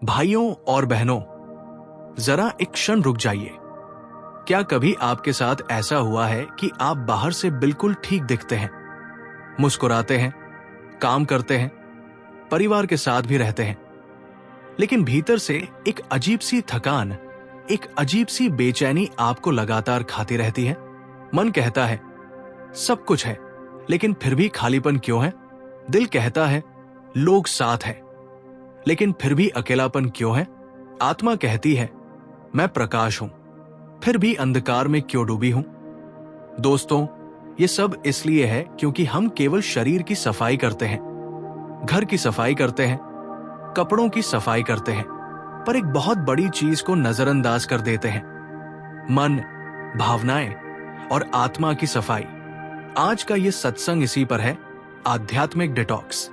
भाइयों और बहनों, जरा एक क्षण रुक जाइए। क्या कभी आपके साथ ऐसा हुआ है कि आप बाहर से बिल्कुल ठीक दिखते हैं, मुस्कुराते हैं, काम करते हैं, परिवार के साथ भी रहते हैं, लेकिन भीतर से एक अजीब सी थकान, एक अजीब सी बेचैनी आपको लगातार खाती रहती है? मन कहता है सब कुछ है, लेकिन फिर भी खालीपन क्यों है? दिल कहता है लोग साथ हैं, लेकिन फिर भी अकेलापन क्यों है? आत्मा कहती है मैं प्रकाश हूं, फिर भी अंधकार में क्यों डूबी हूं? दोस्तों, ये सब इसलिए है क्योंकि हम केवल शरीर की सफाई करते हैं, घर की सफाई करते हैं, कपड़ों की सफाई करते हैं, पर एक बहुत बड़ी चीज को नजरअंदाज कर देते हैं, मन, भावनाएं और आत्मा की सफाई। आज का ये सत्संग इसी पर है, आध्यात्मिक डिटॉक्स।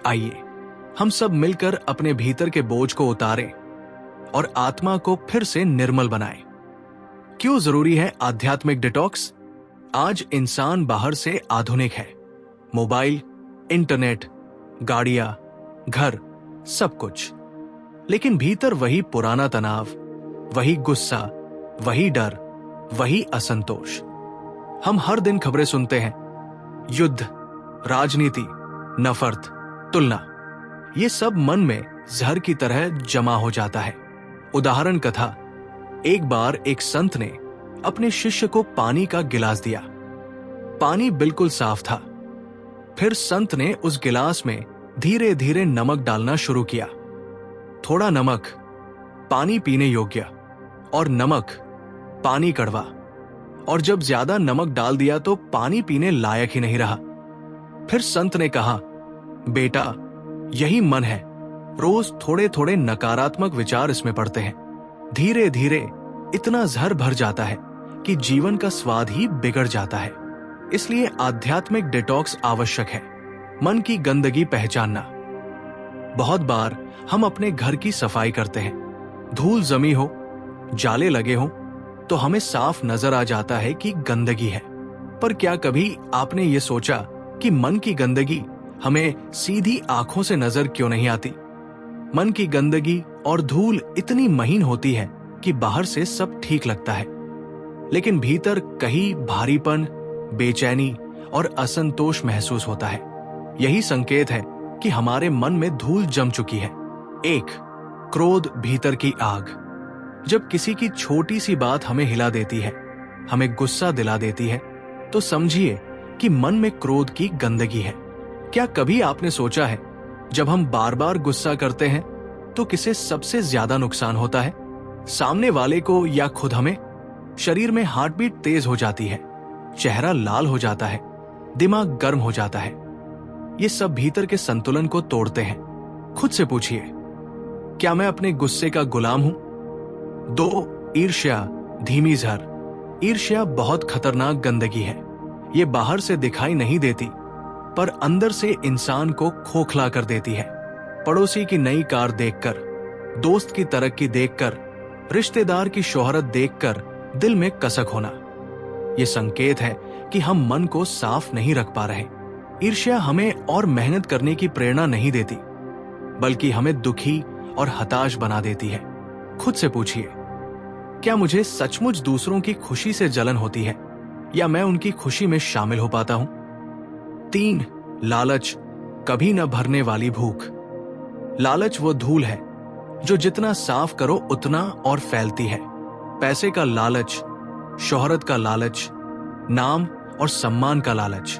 आइए हम सब मिलकर अपने भीतर के बोझ को उतारें और आत्मा को फिर से निर्मल बनाएं। क्यों जरूरी है आध्यात्मिक डिटॉक्स? आज इंसान बाहर से आधुनिक है, मोबाइल, इंटरनेट, गाड़ियां, घर, सब कुछ, लेकिन भीतर वही पुराना तनाव, वही गुस्सा, वही डर, वही असंतोष। हम हर दिन खबरें सुनते हैं, युद्ध, राजनीति, नफरत, तुलना, ये सब मन में जहर की तरह जमा हो जाता है। उदाहरण कथा, एक बार एक संत ने अपने शिष्य को पानी का गिलास दिया। पानी बिल्कुल साफ था। फिर संत ने उस गिलास में धीरे धीरे नमक डालना शुरू किया। थोड़ा नमक, पानी पीने योग्य, और नमक, पानी कड़वा, और जब ज्यादा नमक डाल दिया तो पानी पीने लायक ही नहीं रहा। फिर संत ने कहा, बेटा, यही मन है, रोज थोड़े थोड़े नकारात्मक विचार इसमें पड़ते हैं, धीरे धीरे इतना जहर भर जाता है कि जीवन का स्वाद ही बिगड़ जाता है। इसलिए आध्यात्मिक डिटॉक्स आवश्यक है, मन की गंदगी पहचानना। बहुत बार हम अपने घर की सफाई करते हैं, धूल जमी हो, जाले लगे हो, तो हमें साफ नजर आ जाता है कि गंदगी है। पर क्या कभी आपने ये सोचा कि मन की गंदगी हमें सीधी आंखों से नजर क्यों नहीं आती? मन की गंदगी और धूल इतनी महीन होती है कि बाहर से सब ठीक लगता है, लेकिन भीतर कहीं भारीपन, बेचैनी और असंतोष महसूस होता है। यही संकेत है कि हमारे मन में धूल जम चुकी है। 1. क्रोध, भीतर की आग। जब किसी की छोटी सी बात हमें हिला देती है, हमें गुस्सा दिला देती है, तो समझिए कि मन में क्रोध की गंदगी है। क्या कभी आपने सोचा है, जब हम बार बार गुस्सा करते हैं तो किसे सबसे ज्यादा नुकसान होता है? सामने वाले को या खुद हमें? शरीर में हार्ट बीट तेज हो जाती है, चेहरा लाल हो जाता है, दिमाग गर्म हो जाता है। ये सब भीतर के संतुलन को तोड़ते हैं। खुद से पूछिए, क्या मैं अपने गुस्से का गुलाम हूं? 2. ईर्ष्या, धीमी जहर। ईर्ष्या बहुत खतरनाक गंदगी है। ये बाहर से दिखाई नहीं देती, पर अंदर से इंसान को खोखला कर देती है। पड़ोसी की नई कार देखकर, दोस्त की तरक्की देखकर, रिश्तेदार की शोहरत देखकर दिल में कसक होना, ये संकेत है कि हम मन को साफ नहीं रख पा रहे। ईर्ष्या हमें और मेहनत करने की प्रेरणा नहीं देती, बल्कि हमें दुखी और हताश बना देती है। खुद से पूछिए, क्या मुझे सचमुच दूसरों की खुशी से जलन होती है, या मैं उनकी खुशी में शामिल हो पाता हूं? 3. लालच, कभी न भरने वाली भूख। लालच वो धूल है जो जितना साफ करो उतना और फैलती है। पैसे का लालच, शोहरत का लालच, नाम और सम्मान का लालच,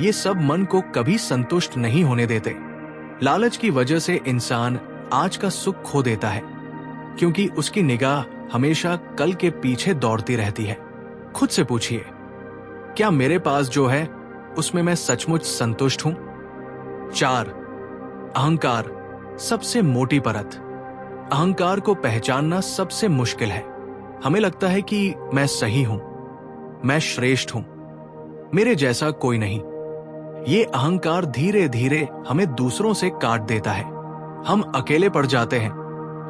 ये सब मन को कभी संतुष्ट नहीं होने देते। लालच की वजह से इंसान आज का सुख खो देता है, क्योंकि उसकी निगाह हमेशा कल के पीछे दौड़ती रहती है। खुद से पूछिए, क्या मेरे पास जो है उसमें मैं सचमुच संतुष्ट हूं? 4. अहंकार, सबसे मोटी परत। अहंकार को पहचानना सबसे मुश्किल है। हमें लगता है कि मैं सही हूं, मैं श्रेष्ठ हूं, मेरे जैसा कोई नहीं। ये अहंकार धीरे धीरे हमें दूसरों से काट देता है। हम अकेले पड़ जाते हैं,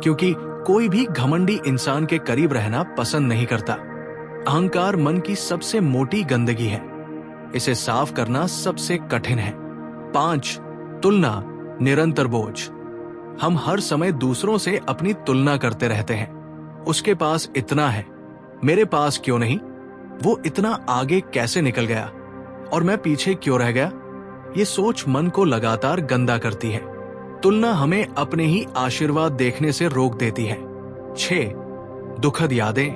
क्योंकि कोई भी घमंडी इंसान के करीब रहना पसंद नहीं करता। अहंकार मन की सबसे मोटी गंदगी है। इसे साफ करना सबसे कठिन है। 5. तुलना, निरंतर बोझ। हम हर समय दूसरों से अपनी तुलना करते रहते हैं। उसके पास इतना है, मेरे पास क्यों नहीं? वो इतना आगे कैसे निकल गया और मैं पीछे क्यों रह गया? ये सोच मन को लगातार गंदा करती है। तुलना हमें अपने ही आशीर्वाद देखने से रोक देती है। 6. दुखद यादें,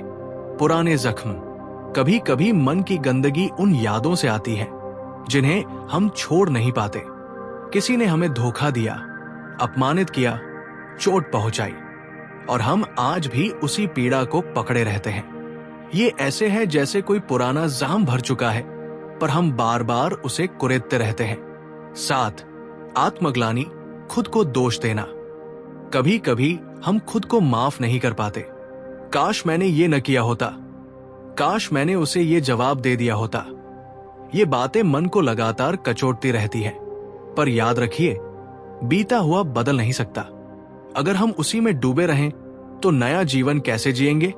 पुराने जख्म। कभी कभी मन की गंदगी उन यादों से आती है जिन्हें हम छोड़ नहीं पाते। किसी ने हमें धोखा दिया, अपमानित किया, चोट पहुंचाई, और हम आज भी उसी पीड़ा को पकड़े रहते हैं। ये ऐसे है जैसे कोई पुराना जाम भर चुका है, पर हम बार बार उसे कुरेदते रहते हैं। 7. आत्मग्लानि, खुद को दोष देना। कभी कभी हम खुद को माफ नहीं कर पाते। काश मैंने ये न किया होता, काश मैंने उसे ये जवाब दे दिया होता। ये बातें मन को लगातार कचोटती रहती हैं। पर याद रखिए, बीता हुआ बदल नहीं सकता। अगर हम उसी में डूबे रहें तो नया जीवन कैसे जिएंगे?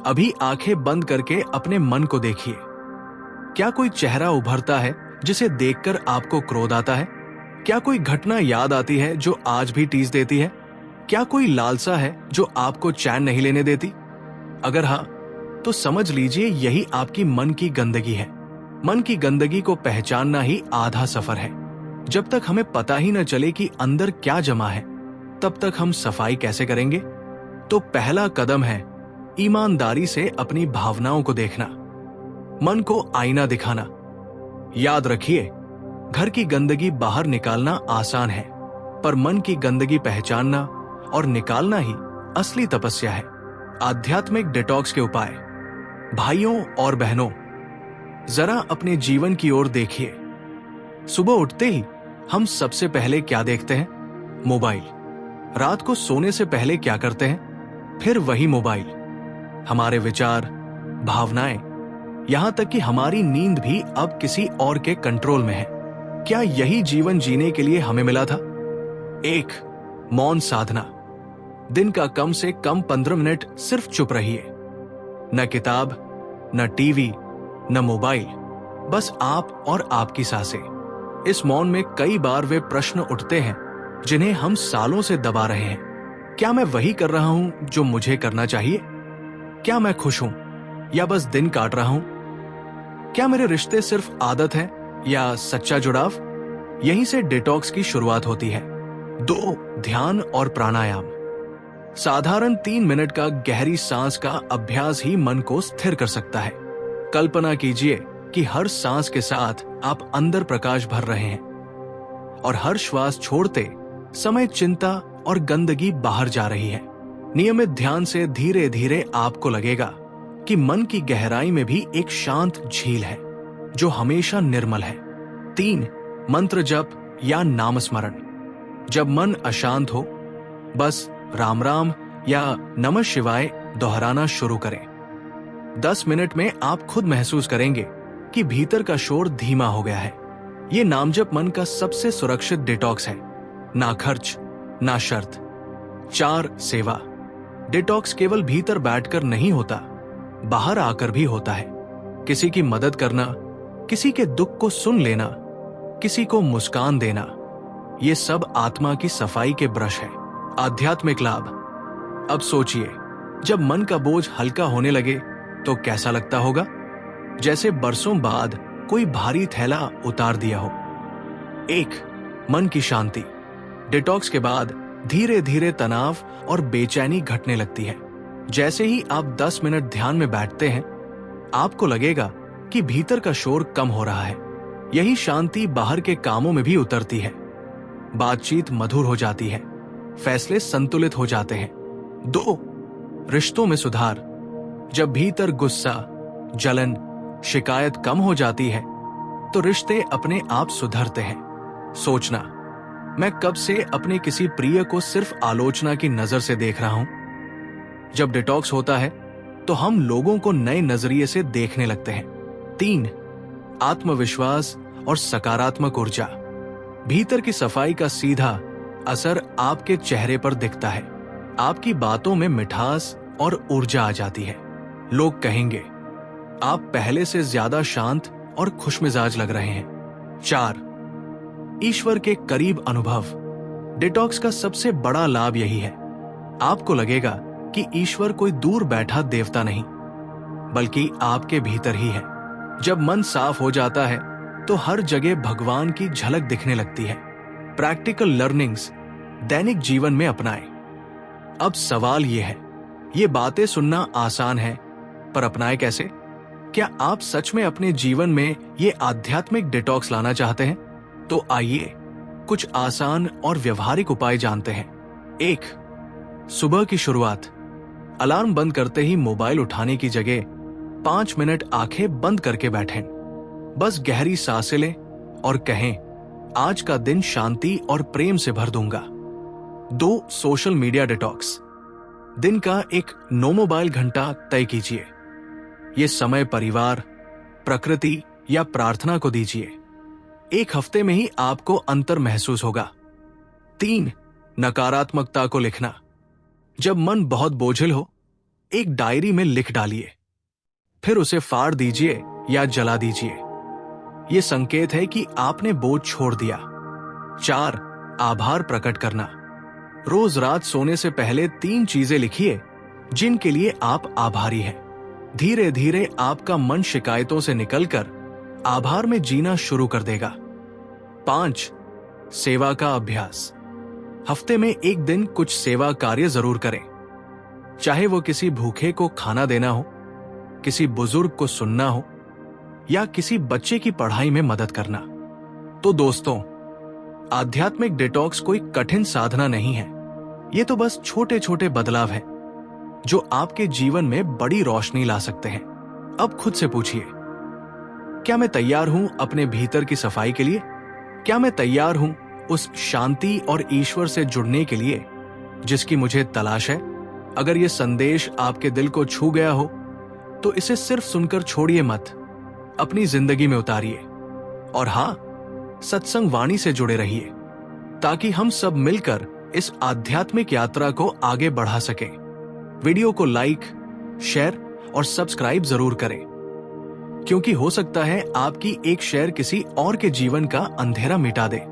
अभी आंखें बंद करके अपने मन को देखिए। क्या कोई चेहरा उभरता है जिसे देखकर आपको क्रोध आता है? क्या कोई घटना याद आती है जो आज भी टीस देती है? क्या कोई लालसा है जो आपको चैन नहीं लेने देती? अगर हाँ, तो समझ लीजिए यही आपकी मन की गंदगी है। मन की गंदगी को पहचानना ही आधा सफर है। जब तक हमें पता ही न चले कि अंदर क्या जमा है, तब तक हम सफाई कैसे करेंगे? तो पहला कदम है ईमानदारी से अपनी भावनाओं को देखना, मन को आईना दिखाना। याद रखिए, घर की गंदगी बाहर निकालना आसान है, पर मन की गंदगी पहचानना और निकालना ही असली तपस्या है। आध्यात्मिक डिटॉक्स के उपाय। भाइयों और बहनों, जरा अपने जीवन की ओर देखिए। सुबह उठते ही हम सबसे पहले क्या देखते हैं? मोबाइल। रात को सोने से पहले क्या करते हैं? फिर वही मोबाइल। हमारे विचार, भावनाएं, यहां तक कि हमारी नींद भी अब किसी और के कंट्रोल में है। क्या यही जीवन जीने के लिए हमें मिला था? 1. मौन साधना। दिन का कम से कम 15 मिनट सिर्फ चुप रहिए। न किताब, न टीवी, न मोबाइल, बस आप और आपकी सांसें। इस मौन में कई बार वे प्रश्न उठते हैं जिन्हें हम सालों से दबा रहे हैं। क्या मैं वही कर रहा हूं जो मुझे करना चाहिए? क्या मैं खुश हूं या बस दिन काट रहा हूं? क्या मेरे रिश्ते सिर्फ आदत है या सच्चा जुड़ाव? यहीं से डिटॉक्स की शुरुआत होती है। 2. ध्यान और प्राणायाम। साधारण 3 मिनट का गहरी सांस का अभ्यास ही मन को स्थिर कर सकता है। कल्पना कीजिए कि हर सांस के साथ आप अंदर प्रकाश भर रहे हैं और हर श्वास छोड़ते समय चिंता और गंदगी बाहर जा रही है। नियमित ध्यान से धीरे धीरे आपको लगेगा कि मन की गहराई में भी एक शांत झील है जो हमेशा निर्मल है। 3. मंत्र जप या नाम स्मरण। जब मन अशांत हो, बस राम राम या नमः शिवाय दोहराना शुरू करें। 10 मिनट में आप खुद महसूस करेंगे कि भीतर का शोर धीमा हो गया है। ये नाम जप मन का सबसे सुरक्षित डिटॉक्स है, ना खर्च, ना शर्त। 4. सेवा। डिटॉक्स केवल भीतर बैठकर नहीं होता, बाहर आकर भी होता है। किसी की मदद करना, किसी के दुख को सुन लेना, किसी को मुस्कान देना, ये सब आत्मा की सफाई के ब्रश है। आध्यात्मिक लाभ। अब सोचिए, जब मन का बोझ हल्का होने लगे तो कैसा लगता होगा? जैसे बरसों बाद कोई भारी थैला उतार दिया हो। 1. मन की शांति। डिटॉक्स के बाद धीरे धीरे तनाव और बेचैनी घटने लगती है। जैसे ही आप 10 मिनट ध्यान में बैठते हैं, आपको लगेगा कि भीतर का शोर कम हो रहा है। यही शांति बाहर के कामों में भी उतरती है। बातचीत मधुर हो जाती है, फैसले संतुलित हो जाते हैं। 2. रिश्तों में सुधार। जब भीतर गुस्सा, जलन, शिकायत कम हो जाती है तो रिश्ते अपने आप सुधरते हैं। सोचना, मैं कब से अपने किसी प्रिय को सिर्फ आलोचना की नजर से देख रहा हूं? जब डिटॉक्स होता है तो हम लोगों को नए नजरिए से देखने लगते हैं। 3. आत्मविश्वास और सकारात्मक ऊर्जा। भीतर की सफाई का सीधा असर आपके चेहरे पर दिखता है। आपकी बातों में मिठास और ऊर्जा आ जाती है। लोग कहेंगे, आप पहले से ज्यादा शांत और खुशमिजाज लग रहे हैं। 4. ईश्वर के करीब अनुभव। डिटॉक्स का सबसे बड़ा लाभ यही है, आपको लगेगा कि ईश्वर कोई दूर बैठा देवता नहीं, बल्कि आपके भीतर ही है। जब मन साफ हो जाता है तो हर जगह भगवान की झलक दिखने लगती है। प्रैक्टिकल लर्निंग्स दैनिक जीवन में अपनाएं। अब सवाल यह है, ये बातें सुनना आसान है, पर अपनाएं कैसे? क्या आप सच में अपने जीवन में ये आध्यात्मिक डिटॉक्स लाना चाहते हैं? तो आइए कुछ आसान और व्यवहारिक उपाय जानते हैं। 1. सुबह की शुरुआत। अलार्म बंद करते ही मोबाइल उठाने की जगह 5 मिनट आंखें बंद करके बैठें। बस गहरी सांसें लें और कहें, आज का दिन शांति और प्रेम से भर दूंगा। 2. Social media detox. दिन का एक नो मोबाइल घंटा तय कीजिए। ये समय परिवार, प्रकृति या प्रार्थना को दीजिए। 1 हफ्ते में ही आपको अंतर महसूस होगा। 3. नकारात्मकता को लिखना। जब मन बहुत बोझिल हो, एक डायरी में लिख डालिए, फिर उसे फाड़ दीजिए या जला दीजिए। यह संकेत है कि आपने बोझ छोड़ दिया। 4. आभार प्रकट करना। रोज रात सोने से पहले 3 चीजें लिखिए जिनके लिए आप आभारी हैं। धीरे धीरे आपका मन शिकायतों से निकलकर आभार में जीना शुरू कर देगा। 5. सेवा का अभ्यास। हफ्ते में 1 दिन कुछ सेवा कार्य जरूर करें, चाहे वो किसी भूखे को खाना देना हो, किसी बुजुर्ग को सुनना हो या किसी बच्चे की पढ़ाई में मदद करना। तो दोस्तों, आध्यात्मिक डिटॉक्स कोई कठिन साधना नहीं है। ये तो बस छोटे छोटे बदलाव हैं जो आपके जीवन में बड़ी रोशनी ला सकते हैं। अब खुद से पूछिए, क्या मैं तैयार हूं अपने भीतर की सफाई के लिए? क्या मैं तैयार हूं उस शांति और ईश्वर से जुड़ने के लिए जिसकी मुझे तलाश है? अगर यह संदेश आपके दिल को छू गया हो तो इसे सिर्फ सुनकर छोड़िए मत, अपनी जिंदगी में उतारिए। और हां, सत्संग वाणी से जुड़े रहिए ताकि हम सब मिलकर इस आध्यात्मिक यात्रा को आगे बढ़ा सकें। वीडियो को लाइक, शेयर और सब्सक्राइब जरूर करें, क्योंकि हो सकता है आपकी एक शेयर किसी और के जीवन का अंधेरा मिटा दे।